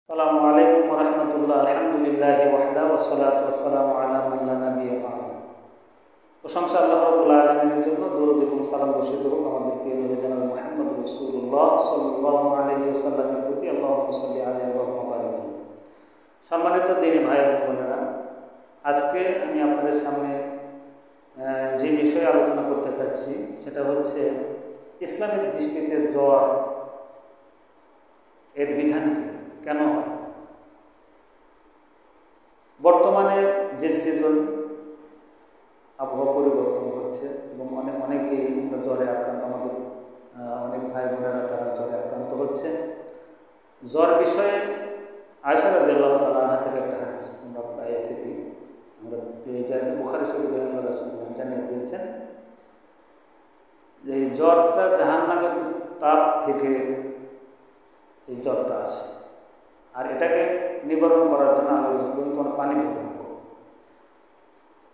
আসসালামু আলাইকুম ওয়া রাহমাতুল্লাহ। আলহামদুলিল্লাহি ওয়াহদা ওয়াসসালাতু ওয়াসসালামু আলা মান লা নাবিয়্যা বা'দা। প্রশংসা আল্লাহ রাব্বুল আলামিনের জন্য, দরুদ এবং সালাম বর্ষিত হোক আমাদের প্রিয় নবী জনাব মুহাম্মদ রাসূলুল্লাহ সাল্লাল্লাহু আলাইহি ওয়াসাল্লামের প্রতি। আল্লাহুম্মা সাল্লি আলাইহি ওয়া বারিক আলাইহি। সম্মানিত দিনী ভাই এবং বোনেরা, আজকে আমি আপনাদের সামনে যে বিষয়ে আলোচনা করতে চাচ্ছি সেটা হচ্ছে ইসলামিক দৃষ্টিতে জ্বর এর বিধান কি, কেন হয়। বর্তমানে যে সিজন আবহাওয়া পরিবর্তন হচ্ছে এবং অনেকেই জ্বরে আক্রান্ত, আমাদের অনেক ভাই বোনেরা তারা জ্বরে আক্রান্ত হচ্ছে। জ্বর বিষয়ে আয়েশা রাদিয়াল্লাহু তাআলা আনহা থেকে একটা হাদিস আমরা পাই থেকে আমরা পেয়ে যাই, বুখারী শরীফে আল্লাহ রাসূল জানিয়ে দিয়েছেন যে এই জ্বরটা জাহান্নামের তাপ থেকে এই জ্বরটা আসে, আর এটাকে নিবারণ করার জন্য আল্লাহ রাসূল তোমার পানি ব্যবহার করো।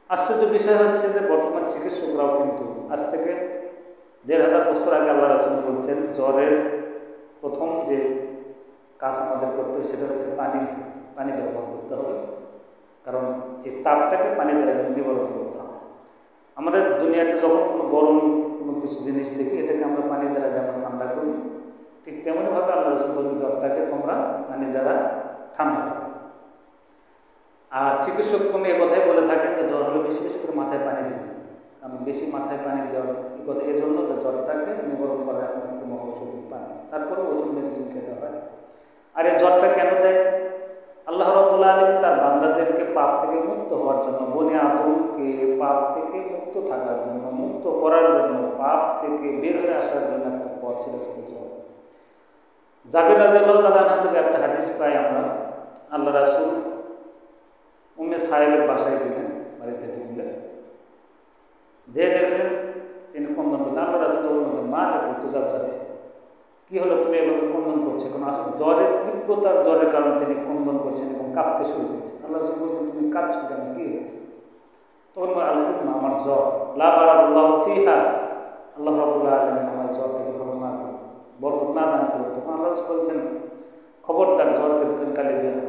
আশ্চর্য বিষয় হচ্ছে যে বর্তমান চিকিৎসকরাও কিন্তু আজ থেকে ১৫০০ বছর আগে আল্লাহ রাসূল বলছেন জ্বরের প্রথম যে কাজ আমাদের করতে হবে সেটা হচ্ছে পানি ব্যবহার করতে হবে, কারণ এই তাপটাকে পানি দ্বারা নিবারণ করতে হবে। আমাদের দুনিয়াতে যখন কোনো গরম কোনো কিছু জিনিস দেখি এটাকে আমরা পানি দ্বারা যেমন ঠান্ডা করি, ঠিক তেমনইভাবে আল্লাহ রাসূল বলেন জ্বরটাকে তোমরা পানি দ্বারা ঠান্ডা করো। আর চিকিৎসক কোনো এ কথাই বলে থাকেন যে জ্বর হলে বেশি বেশি করে মাথায় পানি দেবে, কারণ বেশি মাথায় পানি দেওয়ার এই কথা এই জন্য যে জ্বরটাকে নিবারণ করে একমাত্র ঔষধের পানি, তারপরে ওষুধ মেডিসিন খেতে হয়। আর এই জ্বরটা কেন দেয়? আল্লাহ রাব্বুল আলামিন তার বান্দাদেরকে পাপ থেকে মুক্ত হওয়ার জন্য, বনি আদমকে পাপ থেকে মুক্ত থাকার জন্য, মুক্ত করার জন্য, পাপ থেকে বের হয়ে আসার জন্য একটা পথ ছিল হচ্ছে জ্বর। জাবির রাদিয়াল্লাহু তাআলা আনহু থেকে একটা হাদিস পাই আমরা, আল্লাহ রাসূল উম্মে সাইলের বাসায় গেলেন, বাড়িতে ঢুকলেন, যে দেখলেন তিনি ক্রন্দন করলেন। আল্লাহ রাসূল বললেন মা লাকি তুযাবজাবি, কি হলো তুমি এভাবে ক্রন্দন করছো? কারণ আসলে জ্বরের তীব্রতার জ্বরের কারণে তিনি ক্রন্দন করছেন এবং কাঁপতে শুরু করছেন। আল্লাহ রাসূল বললেন তুমি কাঁদছো কেন, কি হয়েছে? তখন আল্লাহ আমার জ্বর, লা বারাকাল্লাহু ফিহা, আল্লাহ রাব্বুল আলামিন আমার জ্বরটাকে ভালো না করে, বরকত না দান করে। তখন আল্লাহ রাসূল বলছেন খবরদার জ্বরকে গালি দিও না,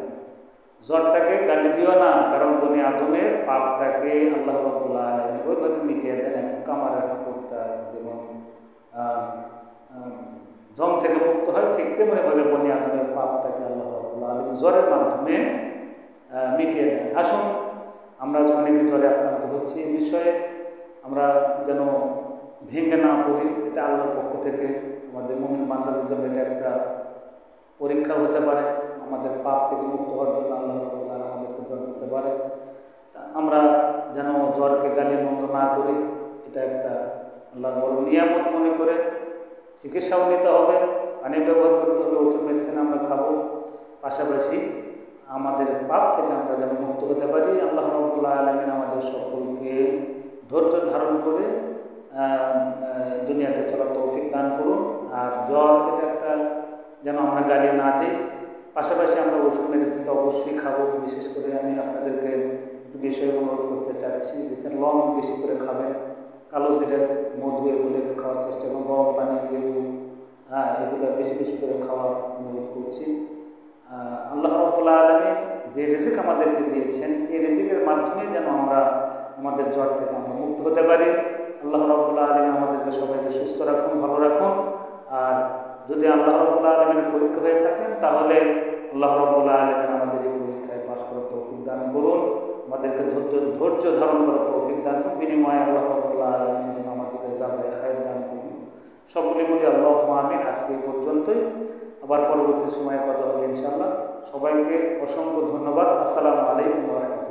জ্বরটাকে গালি দিও না, কারণ বনি আদমের পাপটাকে আল্লাহ রাব্বুল আলামিন ওইভাবে মিটিয়ে দেন। একটা কামারের হাতটা যেমন জং থেকে মুক্ত হয়, ঠিক তেমনিভাবে বনি আদমের পাপটাকে আল্লাহ রাব্বুল আলামিন জ্বরের মাধ্যমে মিটিয়ে দেন। আসুন আমরা অনেকে জ্বরে আক্রান্ত হচ্ছি, এই বিষয়ে আমরা যেন ভেঙে না পড়ি। এটা আল্লাহর পক্ষ থেকে আমাদের মুমিন বান্দাদের জন্য এটা একটা পরীক্ষা হতে পারে, আমাদের পাপ থেকে মুক্ত হওয়ার জন্য আল্লাহ রাব্বুল আলামিন আমাদেরকে জ্বর দিতে পারে। আমরা যেন জ্বরকে গালি মন্দ না করি, এটা একটা আল্লাহর বড় নিয়ামত মনে করে চিকিৎসাও নিতে হবে, পানি ব্যবহার করতে হবে, ওষুধ মেডিসিন আমরা খাবো, পাশাপাশি আমাদের পাপ থেকে আমরা যেন মুক্ত হতে পারি। আল্লাহ রাব্বুল আলামিন আমাদের সকলকে ধৈর্য ধারণ করে দুনিয়াতে চলার তৌফিক দান করুন। আর জ্বর এটা একটা যেন আমরা গালি না দিই, পাশাপাশি আমরা ওষুধ মেডিসিনটা অবশ্যই খাবো। বিশেষ করে আমি আপনাদেরকে বিষয় অনুরোধ করতে চাচ্ছি যে লং বেশি করে খাবেন, কালো জিরা, মধু এগুলো খাওয়ার চেষ্টা করুন, গরম পানি, লেবু, এগুলো বেশি বেশি করে খাওয়ার অনুরোধ করছি। আল্লাহ রাব্বুল আলামিন যে রিজিক আমাদেরকে দিয়েছেন, এই রিজিকের মাধ্যমে যেন আমরা আমাদের জ্বর থেকে আমরা মুক্ত হতে পারি। আল্লাহ রাব্বুল আলামিন আমাদেরকে সবাইকে সুস্থ রাখুন, ভালো রাখুন। আর যদি আল্লাহ রাব্বুল আলামিনের পরীক্ষা হয়ে থাকেন তাহলে আল্লাহ রাব্বুল আলামিন আমাদের এই পরীক্ষায় পাশ করার তৌফিক দান করুন, আমাদেরকে ধৈর্য ধারণ করার তৌফিক দান করুন। বিনিময়ে আল্লাহ রাব্বুল আলামিন যেন আমাদেরকে জাযায়ে খায়র দান করুন। সকলে বলি আল্লাহুম্মা আমিন। আজকে এই পর্যন্তই, আবার পরবর্তী সময়ে কথা হবে ইনশাআল্লাহ। সবাইকে অসংখ্য ধন্যবাদ। আসসালামু আলাইকুম ওয়া রাহমাতুল্লাহ।